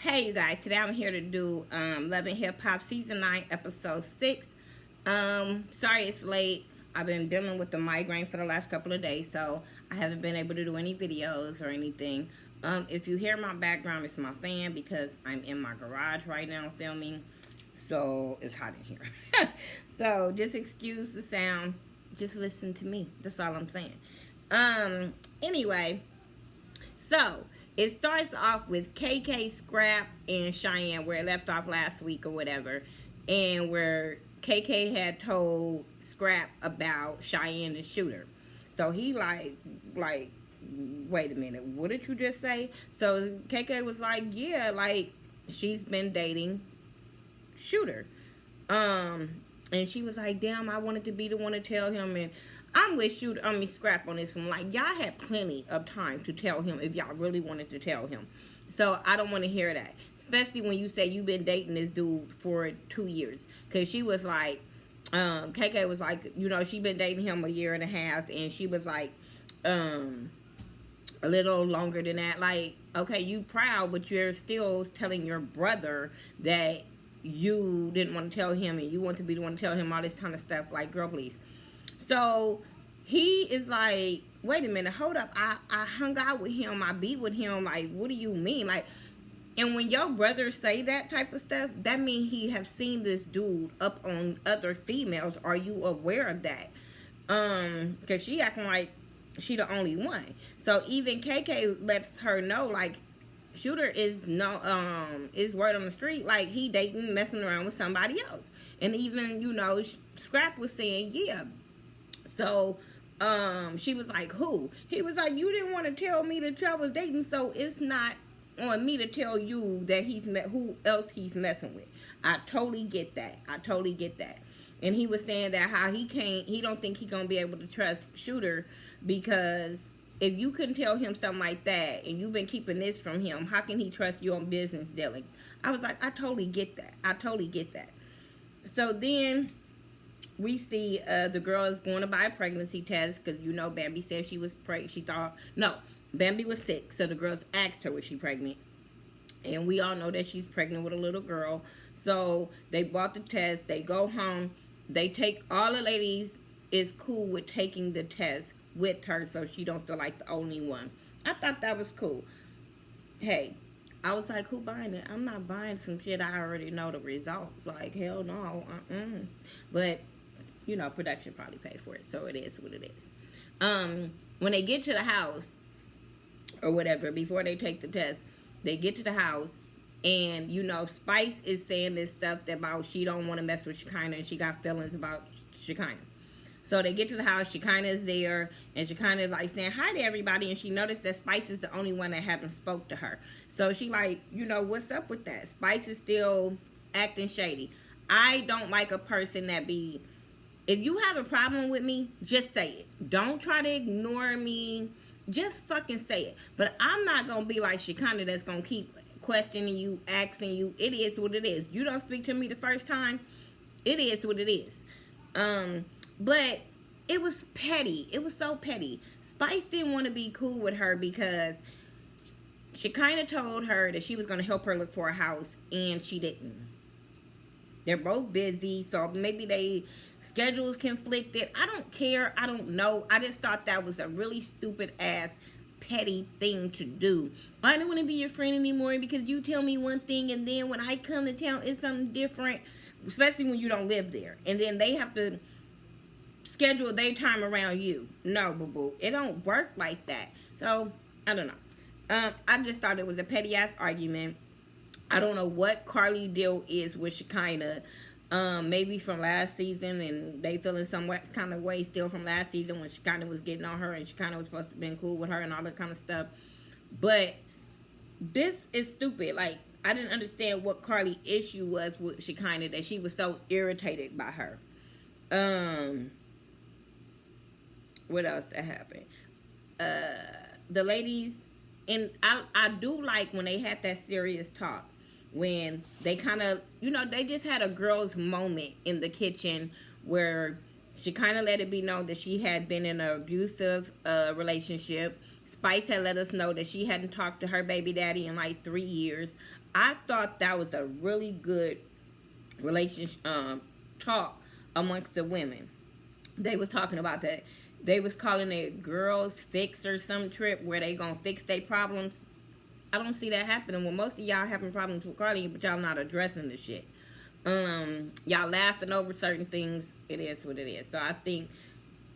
Hey, you guys. Today I'm here to do Love and Hip Hop Season 9, Episode 6. Sorry it's late. I've been dealing with the migraine for the last couple of days, so I haven't been able to do any videos or anything. If you hear my background, it's my fan because I'm in my garage right now filming, so it's hot in here. So just excuse the sound. Just listen to me. That's all I'm saying. Anyway, so it starts off with KK, Scrap, and Cheyenne, where it left off last week or whatever, and where KK had told Scrap about Cheyenne the shooter. So he like, wait a minute, what did you just say? So KK was like, yeah, like she's been dating Shooter. And she was like, damn, I wanted to be the one to tell him. And I'm with Scrap on this one. Like, y'all had plenty of time to tell him if y'all really wanted to tell him. So I don't want to hear that. Especially when you say you've been dating this dude for 2 years. Because she was like, KK was like, she been dating him a year and a half. And she was like, a little longer than that. Like, okay, you proud, but you're still telling your brother that you didn't want to tell him and you want to be the one to tell him all this kind of stuff. Like, girl, please. So he is like, wait a minute, hold up. I hung out with him. I be with him. Like, what do you mean? Like, and when your brothers say that type of stuff, that means he have seen this dude up on other females. Are you aware of that? Because she acting like she the only one. So even KK lets her know, like, Shooter is is word on the street, like he dating, messing around with somebody else. And even, Scrap was saying, yeah. So she was like, who? He was like, you didn't want to tell me that y'all was dating, so it's not on me to tell you that who else he's messing with. I totally get that. And he was saying that how he don't think he gonna be able to trust Shooter, because if you couldn't tell him something like that and you've been keeping this from him, how can he trust your business dealing? I was like, I totally get that. So then we see the girl is going to buy a pregnancy test because, Bambi said she was pregnant. She thought, no, Bambi was sick. So the girls asked her, was she pregnant? And we all know that she's pregnant with a little girl. So they bought the test. They go home. They take, all the ladies is cool with taking the test with her so she don't feel like the only one. I thought that was cool. Hey, I was like, who buying it? I'm not buying some shit I already know the results. Like, hell no. But, production probably paid for it, so it is what it is. When they get to the house, or whatever, before they take the test, they get to the house, and, Spice is saying this stuff about she don't want to mess with Shekinah, and she got feelings about Shekinah. So they get to the house, Shekinah is there, and Shekinah is like saying hi to everybody, and she noticed that Spice is the only one that haven't spoke to her. So she like, what's up with that? Spice is still acting shady. I don't like a person that be, if you have a problem with me, just say it. Don't try to ignore me. Just fucking say it. But I'm not going to be like Shekinah that's going to keep questioning you, asking you. It is what it is. You don't speak to me the first time, it is what it is. But it was petty. It was so petty. Spice didn't want to be cool with her because Shekinah told her that she was going to help her look for a house, and she didn't. They're both busy, so maybe they schedules conflicted. I don't care. I don't know. I just thought that was a really stupid ass petty thing to do. I don't want to be your friend anymore because you tell me one thing, and then when I come to town, it's something different, especially when you don't live there. And then they have to schedule their time around you. No, boo-boo. It don't work like that. So, I don't know. I just thought it was a petty-ass argument. I don't know what Carly deal is with Shekinah. Maybe from last season, and they feeling some kind of way still from last season when Shekinah was getting on her, and Shekinah was supposed to have been cool with her and all that kind of stuff. But this is stupid. Like, I didn't understand what Carly's issue was with Shekinah, that she was so irritated by her. What else that happened? The ladies, and I do like when they had that serious talk, when they kind of, they just had a girls moment in the kitchen where She kind of let it be known that she had been in an abusive relationship. Spice had let us know that she hadn't talked to her baby daddy in like 3 years. I thought that was a really good relationship talk amongst the women. They was talking about that. They was calling it girls fix or some trip where they gonna fix their problems. I don't see that happening. Well, most of y'all having problems with Cardi, but y'all not addressing the shit. Y'all laughing over certain things. It is what it is. So I think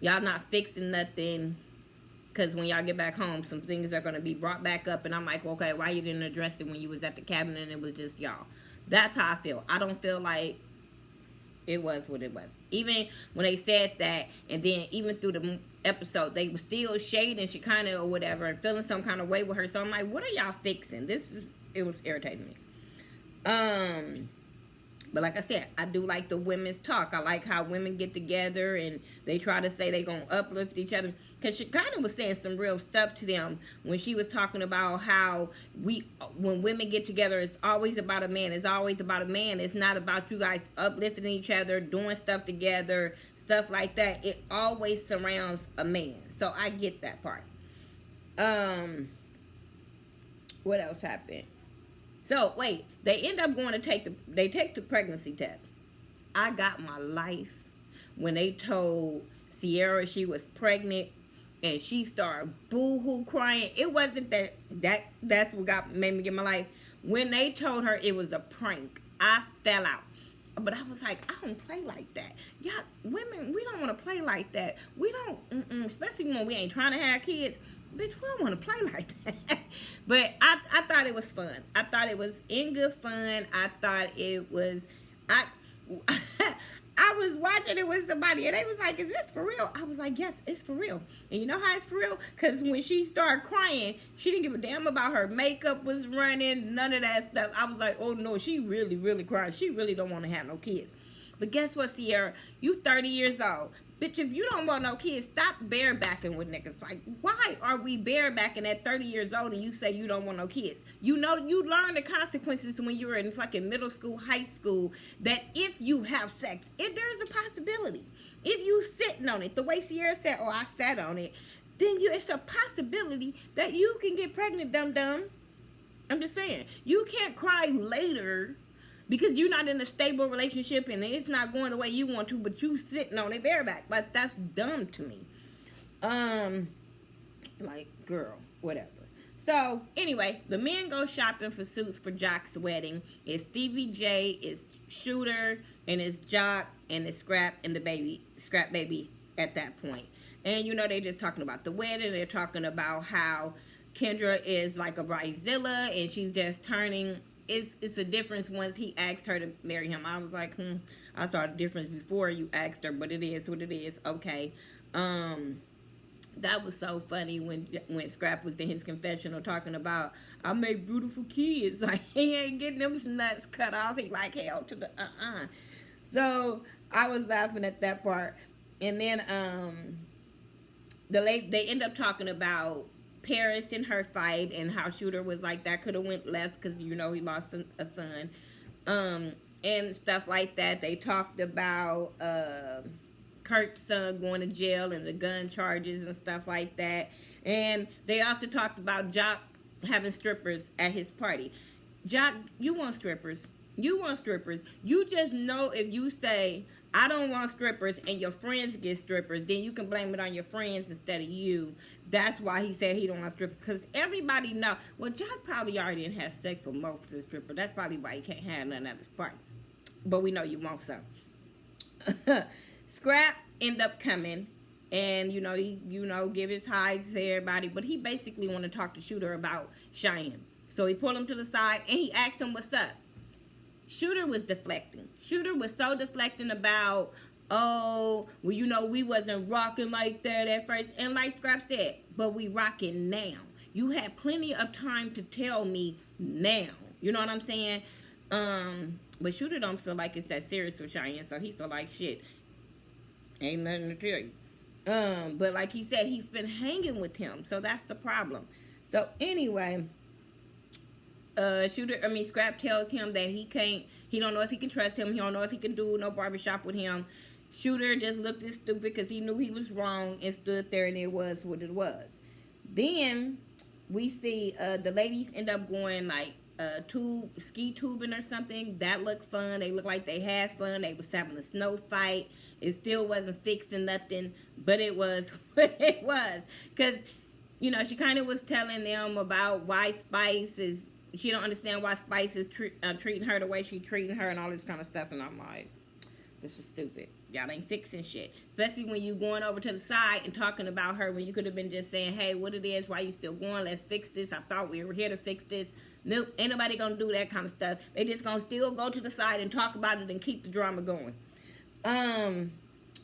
y'all not fixing nothing, because when y'all get back home, some things are going to be brought back up. And I'm like, okay, why you didn't address it when you was at the cabinet and it was just y'all? That's how I feel. I don't feel like it was what it was. Even when they said that, and then even through the episode, they were still shading Shekinah or whatever and feeling some kind of way with her. So I'm like, what are y'all fixing? It was irritating me. But like I said, I do like the women's talk. I like how women get together and they try to say they gonna uplift each other. Because Shekinah was saying some real stuff to them when she was talking about how when women get together, it's always about a man. It's always about a man. It's not about you guys uplifting each other, doing stuff together, stuff like that. It always surrounds a man. So I get that part. What else happened? So, wait, they end up going to take the pregnancy test. I got my life when they told Sierra she was pregnant and she started boo-hoo crying. It wasn't that's what made me get my life. When they told her it was a prank, I fell out. But I was like, I don't play like that. Y'all, women, we don't want to play like that. We don't, especially when we ain't trying to have kids. Bitch, we don't want to play like that. But I thought it was fun. I thought it was in good fun. I thought it was, I was watching it with somebody and they was like, is this for real? I was like, yes, it's for real. And you know how it's for real? Because when she started crying, she didn't give a damn about her makeup was running, none of that stuff. I was like, oh no, she really, really cried. She really don't want to have no kids. But guess what, Sierra? You 30 years old. Bitch, if you don't want no kids, stop barebacking with niggas. Like, why are we barebacking at 30 years old and you say you don't want no kids? You know, you learn the consequences when you were in fucking middle school, high school, that if you have sex, if there's a possibility, if you sitting on it, the way Sierra said, oh, I sat on it, then it's a possibility that you can get pregnant, dum-dum. I'm just saying. You can't cry later because you're not in a stable relationship and it's not going the way you want to, but you sitting on it bareback. Like, that's dumb to me. Like, girl, whatever. So, anyway, the men go shopping for suits for Jock's wedding. It's Stevie J, it's Shooter, and it's Jock, and it's Scrap, and Scrap Baby at that point. And, you know, they're just talking about the wedding. They're talking about how Kendra is like a bridezilla, and she's just turning. It's a difference once he asked her to marry him. I was like, I saw the difference before you asked her, but it is what it is. Okay. That was so funny when Scrap was in his confessional talking about, I make beautiful kids. Like, he ain't getting them nuts cut off. He like, hell to the So I was laughing at that part. And then they end up talking about Paris and her fight and how Shooter was like, that could have went left because, you know, he lost a son, and stuff like that. They talked about Kurt's son going to jail and the gun charges and stuff like that. And they also talked about Jock having strippers at his party. Jock, you want strippers. You want strippers. You just know if you say, I don't want strippers, and your friends get strippers, then you can blame it on your friends instead of you. That's why he said he don't want strippers, because everybody know. Well, Jock probably already didn't have sex with most of the strippers. That's probably why he can't have none at his party. But we know you want some. Scrap end up coming, and, he give his highs to everybody, but he basically want to talk to Shooter about Cheyenne. So he pulled him to the side, and he asked him what's up. Shooter was deflecting. Shooter was so deflecting about, oh, well, we wasn't rocking like that at first. And like Scrap said, but we rocking now. You had plenty of time to tell me now. You know what I'm saying? But Shooter don't feel like it's that serious with Cheyenne, so he feel like shit. Ain't nothing to tell you. But like he said, he's been hanging with him, so that's the problem. So anyway, Scrap tells him that he don't know if he can trust him. He don't know if he can do no barbershop with him. Shooter just looked as stupid because he knew he was wrong and stood there, and it was what it was. Then we see the ladies end up going like ski tubing or something. That looked fun. They looked like they had fun. They was having a snow fight. It still wasn't fixing nothing, but it was what it was. Because, you know, she kind of was telling them about why Spice is, she don't understand why Spice is treating her the way she treating her and all this kind of stuff. And I'm like, this is stupid. Y'all ain't fixing shit. Especially when you going over to the side and talking about her when you could have been just saying, hey, what it is, why you still going, let's fix this. I thought we were here to fix this. Nope, ain't nobody gonna do that kind of stuff. They just gonna still go to the side and talk about it and keep the drama going.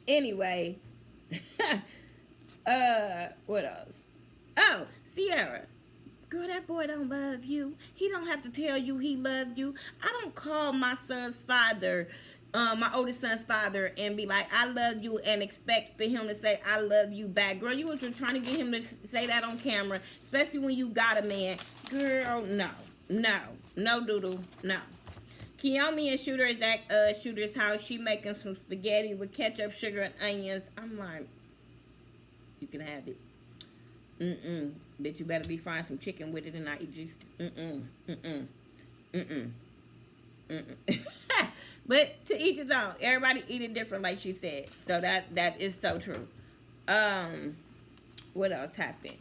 Anyway, what else? Oh, Sierra. Girl, that boy don't love you. He don't have to tell you he loved you. I don't call my son's father, my oldest son's father, and be like, I love you, and expect for him to say, I love you back. Girl, you were just trying to get him to say that on camera, especially when you got a man. Girl, no, doodle, no. Kiyomi and Shooter is at Shooter's house. She making some spaghetti with ketchup, sugar, and onions. I'm like, you can have it. But you better be frying some chicken with it and not eat just But to each his own. Everybody eat it different, like she said. So that is so true. What else happened?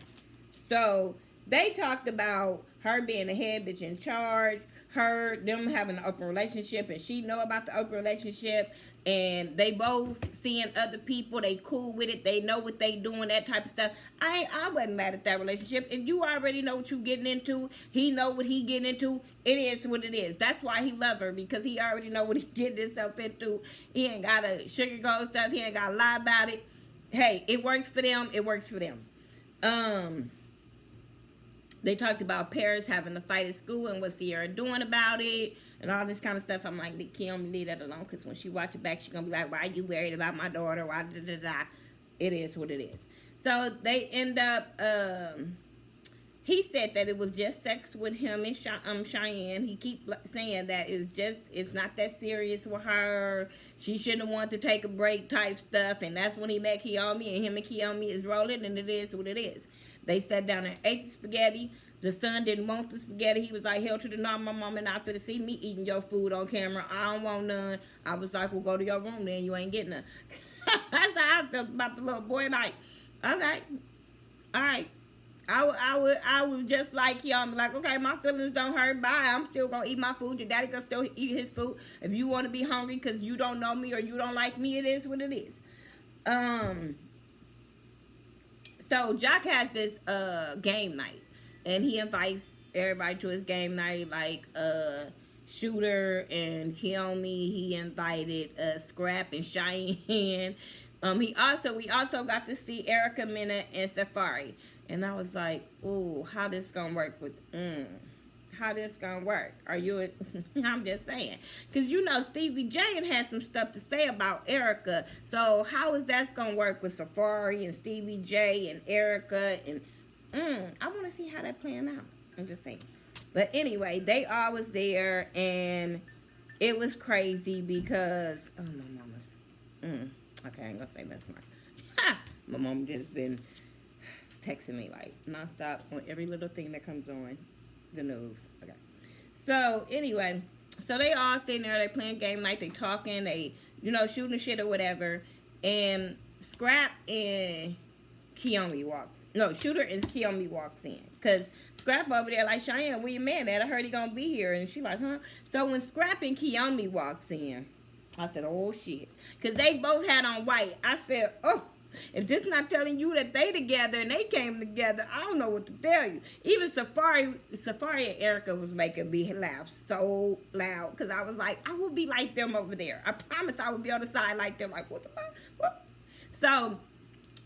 So they talked about her being the head bitch in charge, them having an open relationship, and she know about the open relationship, and they both seeing other people, they cool with it, they know what they doing, that type of stuff. I wasn't mad at that relationship. If you already know what you getting into, he know what he getting into, it is what it is. That's why he love her, because he already know what he getting himself into. He ain't gotta sugarcoat stuff, he ain't gotta lie about it. Hey, it works for them, it works for them. They talked about Paris having to fight at school and what Sierra doing about it and all this kind of stuff. I'm like, Kim, leave that alone, because when she watch it back, she's going to be like, why are you worried about my daughter? Why da-da-da-da? It is what it is. So they end up, he said that it was just sex with him and Cheyenne. He keep saying that it's not that serious with her. She shouldn't have wanted to take a break type stuff. And that's when he met Kiyomi, and him and Kiyomi is rolling, and it is what it is. They sat down and ate the spaghetti. The son didn't want the spaghetti. He was like, hell to the no, my mama not finna see me eating your food on camera. I don't want none. I was like, well, go to your room then. You ain't getting none. That's how I felt about the little boy. Like, okay, all right. I was just like y'all. Like, okay, my feelings don't hurt. Bye. I'm still gonna eat my food. Your daddy gonna still eat his food. If you want to be hungry because you don't know me or you don't like me, it is what it is. So Jock has this game night, and he invites everybody to his game night, like Shooter and Kiyomi. He invited Scrap and Cheyenne. We also got to see Erica, Minna, and Safari. And I was like, ooh, how this gonna work with how this gonna work? Are you I'm just saying, because you know Stevie J had some stuff to say about Erica. So how is that gonna work with Safari and Stevie J and Erica? And I want to see how that playing out. I'm just saying. But anyway, they all was there, and it was crazy because my mama's okay, I ain't gonna say that's my mom just been texting me like nonstop on every little thing that comes on the news. Okay. So anyway, so they all sitting there, they playing game night, they talking, they, you know, shooting shit or whatever. And Scrap and Kiyomi Shooter and Kiyomi walks in. Cause Scrap over there like, Cheyenne, where your man at? I heard he gonna be here. And she like, huh? So when Scrap and Kiyomi walks in, I said, oh shit. Cause they both had on white. I said, oh, if this not telling you that they together and they came together, I don't know what to tell you. Even Safari and Erica was making me laugh so loud, because I was like, I would be like them over there. I promise I would be on the side like them, like, what the fuck? What? So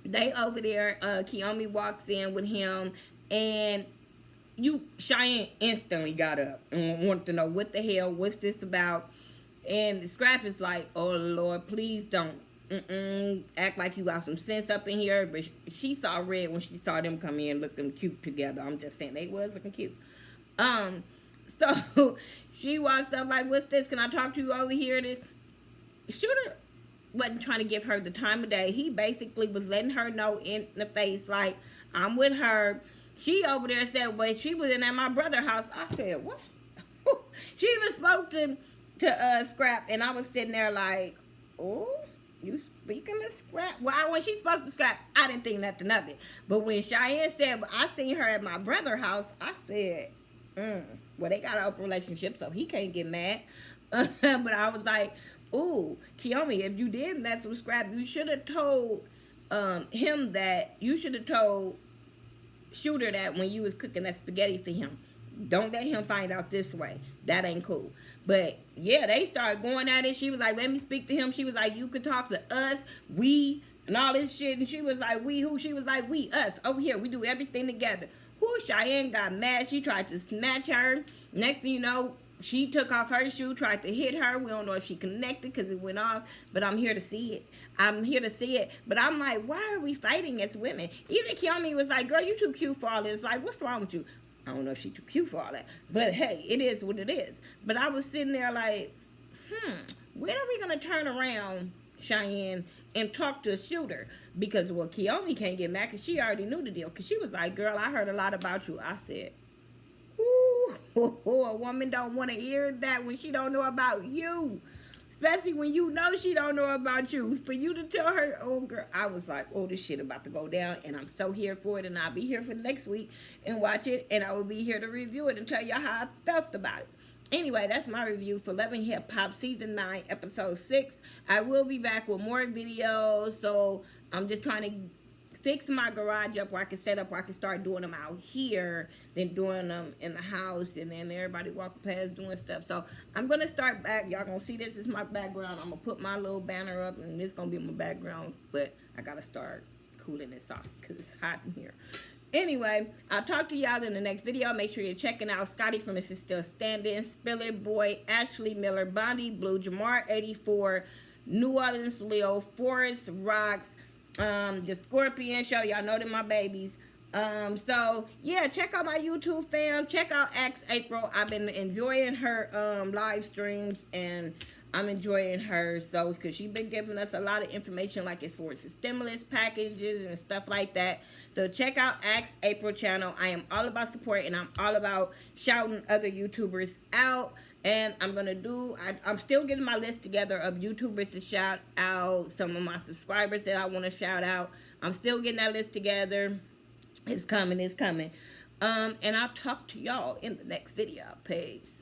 they over there, Kiyomi walks in with him, and Cheyenne instantly got up and wanted to know what the hell, what's this about? And Scrap is like, oh Lord, please don't. Act like you got some sense up in here. But she saw red when she saw them come in looking cute together. I'm just saying, they was looking cute. So she walks up like, what's this? Can I talk to you over here? Shooter wasn't trying to give her the time of day. He basically was letting her know in the face, like, I'm with her. She over there said, well, she was in at my brother's house. I said, what? She even spoke to Scrap, and I was sitting there like, oh, you speaking to Scrap? Well, when she spoke to Scrap, I didn't think nothing of it. But when Cheyenne said, I seen her at my brother's house, I said, well, they got an open relationship, so he can't get mad. But I was like, ooh, Kiyomi, if you did mess with Scrap, you should have told him that. You should have told Shooter that when you was cooking that spaghetti for him. Don't let him find out this way. That ain't cool. But yeah, they started going at it. She was like, let me speak to him. She was like, you could talk to us, we, and all this shit. And she was like, we who? She was like, we, us. Over here, we do everything together. Whoo, Cheyenne got mad. She tried to snatch her. Next thing you know, she took off her shoe, tried to hit her. We don't know if she connected because it went off. But I'm here to see it. I'm here to see it. But I'm like, why are we fighting as women? Even Kiyomi was like, girl, you too cute for all this. Like, what's wrong with you? I don't know if she's too cute for all that. But hey, it is what it is. But I was sitting there like, when are we going to turn around, Cheyenne, and talk to a Shooter? Because, well, Kiyomi can't get mad because she already knew the deal. Because she was like, girl, I heard a lot about you. I said, ooh, a woman don't want to hear that when she don't know about you. Especially when you know she don't know about you. For you to tell her, oh, girl, I was like, oh, this shit about to go down. And I'm so here for it. And I'll be here for next week and watch it. And I will be here to review it and tell y'all how I felt about it. Anyway, that's my review for Love and Hip Hop Season 9, Episode 6. I will be back with more videos. So I'm just trying to fix my garage up where I can set up, where I can start doing them out here than doing them in the house and then everybody walking past doing stuff. So I'm going to start back. Y'all going to see this is my background. I'm going to put my little banner up and this going to be my background. But I got to start cooling this off because it's hot in here. Anyway, I'll talk to y'all in the next video. Make sure you're checking out Scotty from This Is Still Standing, Spill It Boy, Ashley Miller, Bondi Blue, Jamar 84, New Orleans Leo, Forest Rocks, just Scorpion Show. Y'all know they're my babies. So yeah, check out my YouTube fam. Check out X April. I've been enjoying her live streams and I'm enjoying her. So because she's been giving us a lot of information, like as far as the stimulus packages and stuff like that. So check out X April channel. I am all about support and I'm all about shouting other YouTubers out. And I'm still getting my list together of YouTubers to shout out, some of my subscribers that I want to shout out. I'm still getting that list together. It's coming, it's coming. And I'll talk to y'all in the next video. Peace.